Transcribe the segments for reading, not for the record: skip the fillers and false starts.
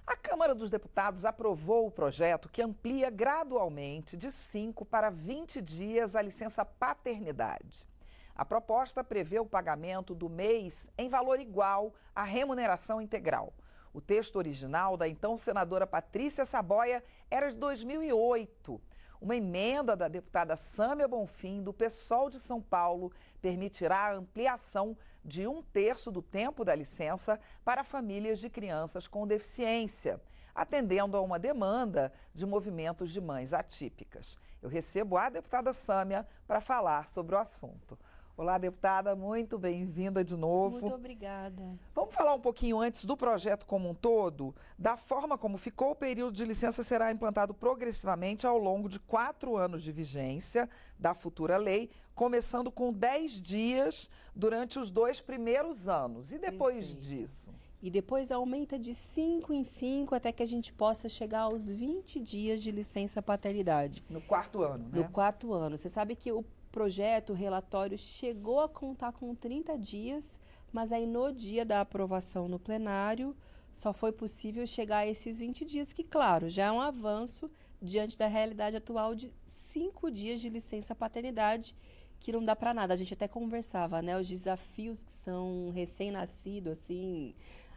A Câmara dos Deputados aprovou o projeto que amplia gradualmente de 5 para 20 dias a licença paternidade. A proposta prevê o pagamento do mês em valor igual à remuneração integral. O texto original da então senadora Patrícia Saboia era de 2008. Uma emenda da deputada Sâmia Bonfim, do PSOL de São Paulo, permitirá a ampliação de 1/3 do tempo da licença para famílias de crianças com deficiência, atendendo a uma demanda de movimentos de mães atípicas. Eu recebo a deputada Sâmia para falar sobre o assunto. Olá, deputada, muito bem-vinda de novo. Muito obrigada. Vamos falar um pouquinho antes do projeto como um todo, da forma como ficou. O período de licença será implantado progressivamente ao longo de 4 anos de vigência da futura lei, começando com 10 dias durante os 2 primeiros anos. E depois disso? E depois aumenta de 5 em 5 até que a gente possa chegar aos 20 dias de licença paternidade. No 4º ano, né? No 4º ano. Você sabe que o projeto, o relatório, chegou a contar com 30 dias, mas aí no dia da aprovação no plenário, só foi possível chegar a esses 20 dias, que, claro, já é um avanço diante da realidade atual de 5 dias de licença paternidade, que não dá para nada. A gente até conversava, né? Os desafios que são recém-nascido, assim,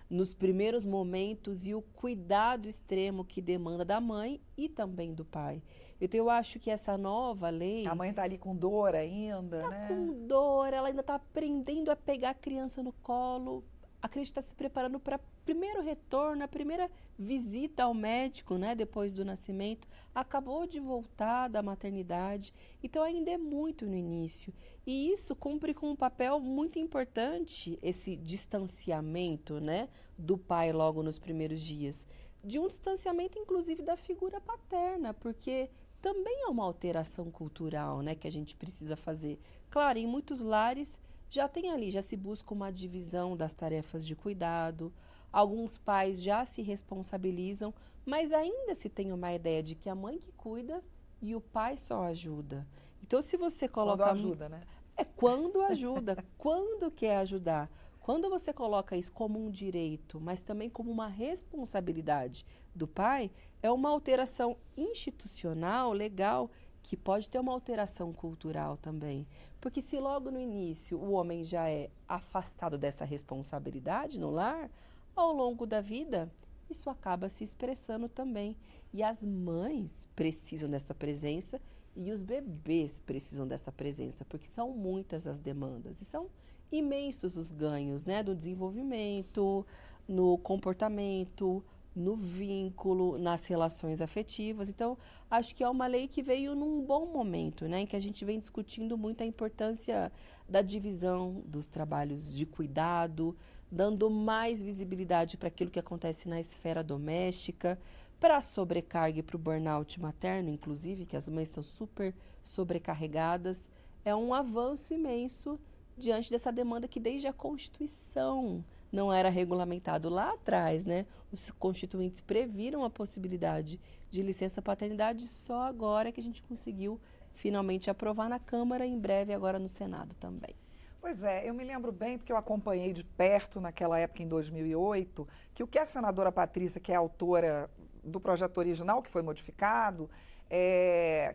nos primeiros momentos, e o cuidado extremo que demanda da mãe e também do pai. Então, eu acho que essa nova lei... A mãe está ali com dor ainda, né? Com dor, ela ainda está aprendendo a pegar a criança no colo. A criança está se preparando para o primeiro retorno, a primeira visita ao médico, né, depois do nascimento. Acabou de voltar da maternidade, então ainda é muito no início. E isso cumpre com um papel muito importante, esse distanciamento, né, do pai logo nos primeiros dias. De um distanciamento, inclusive, da figura paterna, porque também é uma alteração cultural, né, que a gente precisa fazer. Claro, em muitos lares já tem ali, já se busca uma divisão das tarefas de cuidado, alguns pais já se responsabilizam, mas ainda se tem uma ideia de que a mãe que cuida e o pai só ajuda. Então, se você coloca... Quando ajuda, né? É quando ajuda, quando quer ajudar. Quando você coloca isso como um direito, mas também como uma responsabilidade do pai, é uma alteração institucional, legal, que pode ter uma alteração cultural também. Porque se logo no início o homem já é afastado dessa responsabilidade no lar, ao longo da vida, isso acaba se expressando também. E as mães precisam dessa presença e os bebês precisam dessa presença, porque são muitas as demandas e são imensos os ganhos, né, do desenvolvimento, no comportamento, no vínculo, nas relações afetivas. Então, acho que é uma lei que veio num bom momento, né, em que a gente vem discutindo muito a importância da divisão dos trabalhos de cuidado, dando mais visibilidade para aquilo que acontece na esfera doméstica, para a sobrecarga e para o burnout materno, inclusive, que as mães estão super sobrecarregadas. É um avanço imenso diante dessa demanda que desde a Constituição não era regulamentado lá atrás, né? Os constituintes previram a possibilidade de licença paternidade, só agora que a gente conseguiu finalmente aprovar na Câmara, em breve agora no Senado também. Pois é, eu me lembro bem, porque eu acompanhei de perto naquela época, em 2008, que o que a senadora Patrícia, que é autora do projeto original, que foi modificado,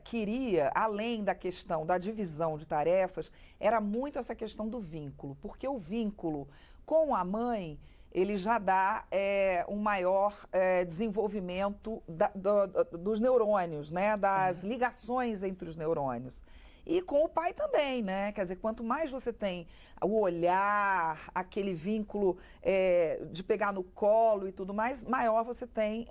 queria, além da questão da divisão de tarefas, era muito essa questão do vínculo, porque o vínculo com a mãe, ele já dá um maior desenvolvimento dos neurônios, né? Das ligações entre os neurônios. E com o pai também, né? Quer dizer, quanto mais você tem o olhar, aquele vínculo de pegar no colo e tudo mais, maior você tem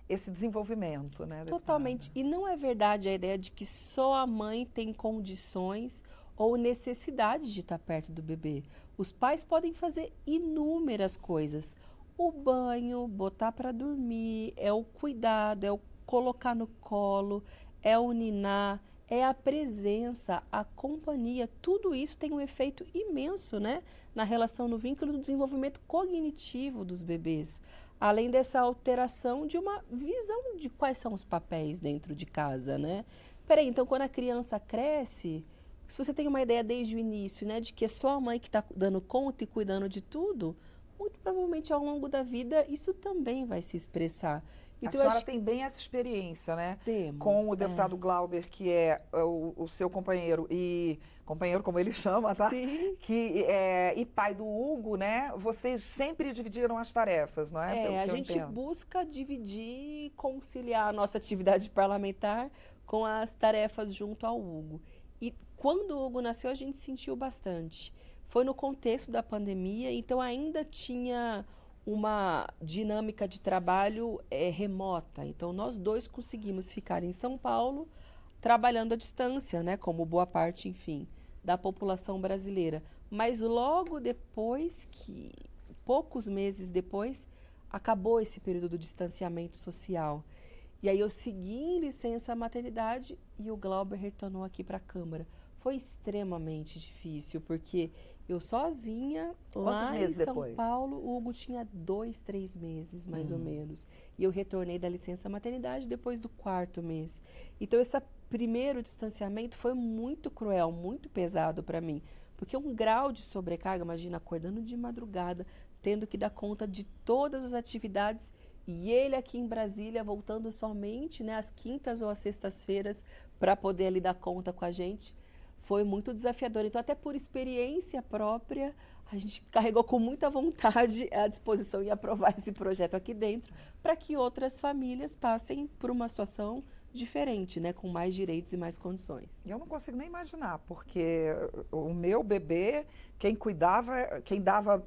esse desenvolvimento, né? Totalmente. E não é verdade a ideia de que só a mãe tem condições ou necessidade de estar perto do bebê. Os pais podem fazer inúmeras coisas. O banho, botar para dormir, é o cuidado, é o colocar no colo, é o ninar, é a presença, a companhia. Tudo isso tem um efeito imenso, né, na relação, no vínculo do desenvolvimento cognitivo dos bebês. Além dessa alteração de uma visão de quais são os papéis dentro de casa, né? Peraí, então quando a criança cresce, se você tem uma ideia desde o início, né, de que é só a mãe que está dando conta e cuidando de tudo, muito provavelmente ao longo da vida isso também vai se expressar. A Então, eu senhora acho que tem bem essa experiência, né? Com temos, o deputado Glauber, que é o seu companheiro, e companheiro como ele chama, tá? sim. E pai do Hugo, né? Vocês sempre dividiram as tarefas, não é? Pelo A que eu gente entendo. busca dividir e conciliar a nossa atividade parlamentar com as tarefas junto ao Hugo. E quando o Hugo nasceu, a gente sentiu bastante. Foi no contexto da pandemia, então ainda tinha uma dinâmica de trabalho remota. Então, nós dois conseguimos ficar em São Paulo, trabalhando à distância, né, como boa parte, enfim, da população brasileira. Mas logo depois poucos meses depois, acabou esse período do distanciamento social. E aí eu segui em licença maternidade e o Glauber retornou aqui para a Câmara. Foi extremamente difícil, porque eu sozinha, Quantos lá em meses São depois? Paulo, o Hugo tinha 2, 3 meses, mais ou menos. E eu retornei da licença maternidade depois do 4º mês. Então, esse primeiro distanciamento foi muito cruel, muito pesado para mim. Porque um grau de sobrecarga, imagina, acordando de madrugada, tendo que dar conta de todas as atividades, e ele aqui em Brasília, voltando somente, né, às quintas ou às sextas-feiras, para poder ali dar conta com a gente, foi muito desafiador. Então, até por experiência própria, a gente carregou com muita vontade a disposição em aprovar esse projeto aqui dentro, para que outras famílias passem por uma situação diferente, né, com mais direitos e mais condições. Eu não consigo nem imaginar, porque o meu bebê, quem cuidava, quem dava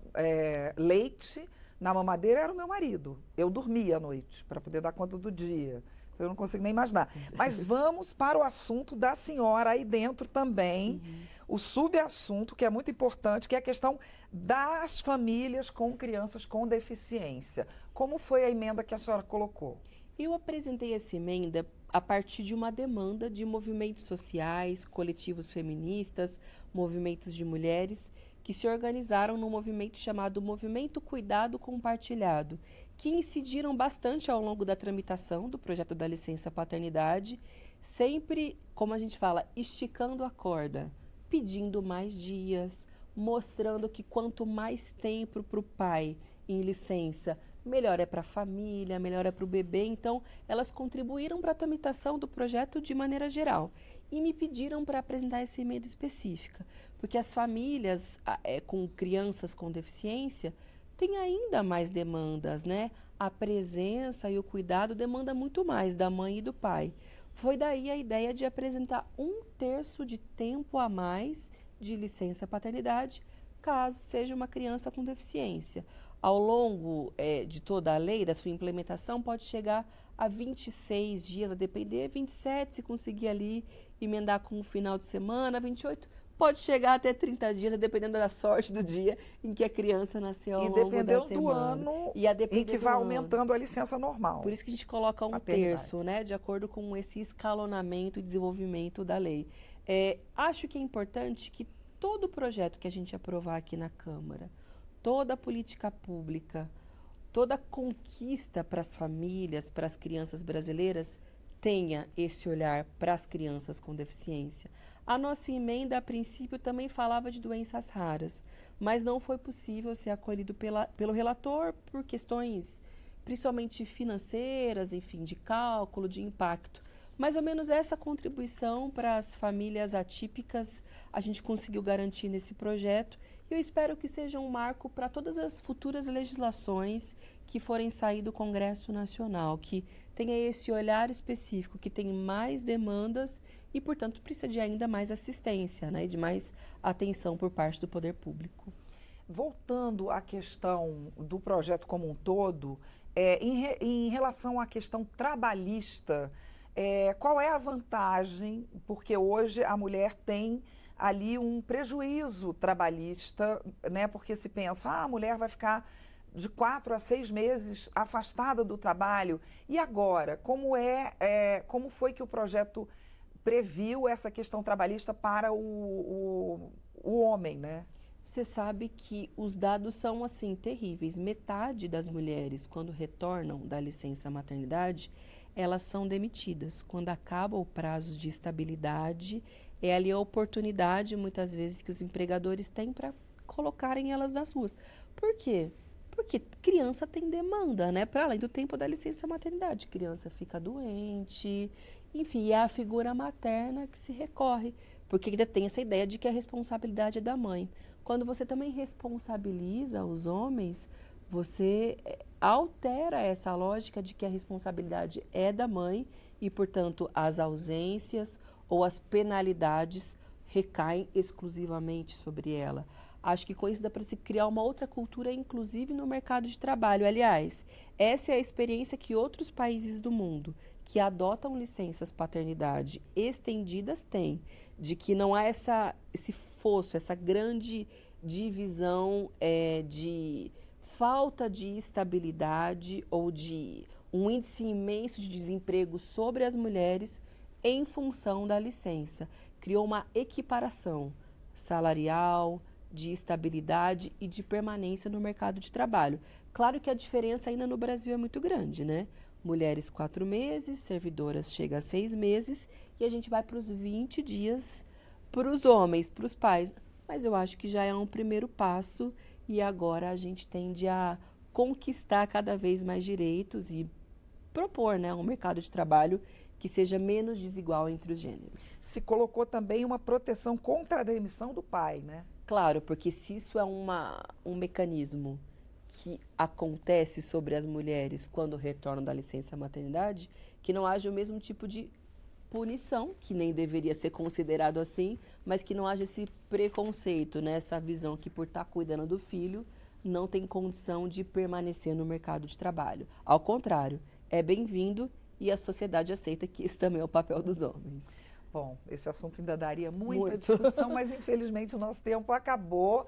leite na mamadeira era o meu marido. Eu dormia à noite para poder dar conta do dia. Eu não consigo nem imaginar. Mas vamos para o assunto da senhora aí dentro também, o subassunto que é muito importante, que é a questão das famílias com crianças com deficiência. Como foi a emenda que a senhora colocou? Eu apresentei essa emenda a partir de uma demanda de movimentos sociais, coletivos feministas, movimentos de mulheres, que se organizaram num movimento chamado Movimento Cuidado Compartilhado, que incidiram bastante ao longo da tramitação do projeto da licença paternidade, sempre, como a gente fala, esticando a corda, pedindo mais dias, mostrando que quanto mais tempo para o pai em licença, melhor é para a família, melhor é para o bebê. Então, elas contribuíram para a tramitação do projeto de maneira geral e me pediram para apresentar essa emenda específica, porque as famílias com crianças com deficiência têm ainda mais demandas, né? A presença e o cuidado demanda muito mais da mãe e do pai. Foi daí a ideia de apresentar 1/3 de tempo a mais de licença paternidade, caso seja uma criança com deficiência. Ao longo de toda a lei, da sua implementação, pode chegar a 26 dias, a depender, 27 se conseguir ali emendar com o final de semana, 28 pode chegar até 30 dias, dependendo da sorte do dia em que a criança nasceu ao longo da semana. E dependendo do ano em que vai aumentando a licença normal. Por isso que a gente coloca 1/3, né, de acordo com esse escalonamento e desenvolvimento da lei. Acho que é importante que todo projeto que a gente aprovar aqui na Câmara, toda política pública, toda conquista para as famílias, para as crianças brasileiras, tenha esse olhar para as crianças com deficiência. A nossa emenda, a princípio, também falava de doenças raras, mas não foi possível ser acolhido pelo relator por questões principalmente financeiras, enfim, de cálculo, de impacto. Mais ou menos essa contribuição para as famílias atípicas a gente conseguiu garantir nesse projeto. E eu espero que seja um marco para todas as futuras legislações que forem sair do Congresso Nacional, que tenha esse olhar específico, que tem mais demandas e, portanto, precisa de ainda mais assistência, né, e de mais atenção por parte do poder público. Voltando à questão do projeto como um todo, em relação à questão trabalhista, qual é a vantagem? Porque hoje a mulher tem ali um prejuízo trabalhista, né? Porque se pensa, a mulher vai ficar de 4 a 6 meses afastada do trabalho. E agora, como foi que o projeto previu essa questão trabalhista para o homem, né? Você sabe que os dados são, assim, terríveis. Metade das mulheres, quando retornam da licença maternidade, elas são demitidas. Quando acaba o prazo de estabilidade, é ali a oportunidade, muitas vezes, que os empregadores têm para colocarem elas nas ruas. Por quê? Porque criança tem demanda, né? Para além do tempo da licença maternidade. Criança fica doente, enfim, é a figura materna que se recorre. Porque ainda tem essa ideia de que a responsabilidade é da mãe. Quando você também responsabiliza os homens, você altera essa lógica de que a responsabilidade é da mãe e, portanto, as ausências ou as penalidades recaem exclusivamente sobre ela. Acho que com isso dá para se criar uma outra cultura, inclusive no mercado de trabalho. Aliás, essa é a experiência que outros países do mundo que adotam licenças paternidade estendidas têm, de que não há esse fosso, essa grande divisão de falta de estabilidade ou de um índice imenso de desemprego sobre as mulheres em função da licença. Criou uma equiparação salarial, de estabilidade e de permanência no mercado de trabalho. Claro que a diferença ainda no Brasil é muito grande, né? Mulheres 4 meses, servidoras chega a 6 meses e a gente vai para os 20 dias para os homens, para os pais. Mas eu acho que já é um primeiro passo e agora a gente tende a conquistar cada vez mais direitos e propor, né, um mercado de trabalho que seja menos desigual entre os gêneros. Se colocou também uma proteção contra a demissão do pai, né? Claro, porque se isso é um mecanismo que acontece sobre as mulheres quando retornam da licença maternidade, que não haja o mesmo tipo de punição, que nem deveria ser considerado assim, mas que não haja esse preconceito, né? Essa visão que por estar cuidando do filho não tem condição de permanecer no mercado de trabalho. Ao contrário, é bem-vindo e a sociedade aceita que esse também é o papel dos homens. Bom, esse assunto ainda daria muita discussão, mas infelizmente o nosso tempo acabou.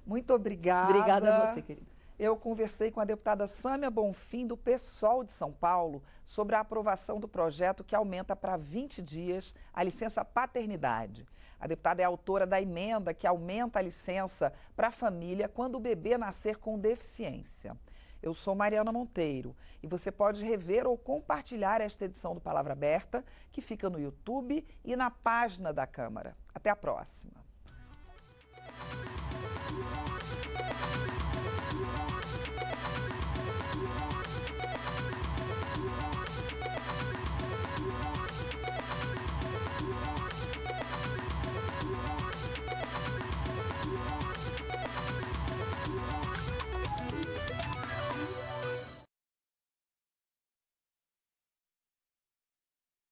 Muito obrigada. Obrigada a você, querida. Eu conversei com a deputada Sâmia Bonfim, do PSOL de São Paulo, sobre a aprovação do projeto que aumenta para 20 dias a licença paternidade. A deputada é autora da emenda que aumenta a licença para a família quando o bebê nascer com deficiência. Eu sou Mariana Monteiro e você pode rever ou compartilhar esta edição do Palavra Aberta, que fica no YouTube e na página da Câmara. Até a próxima.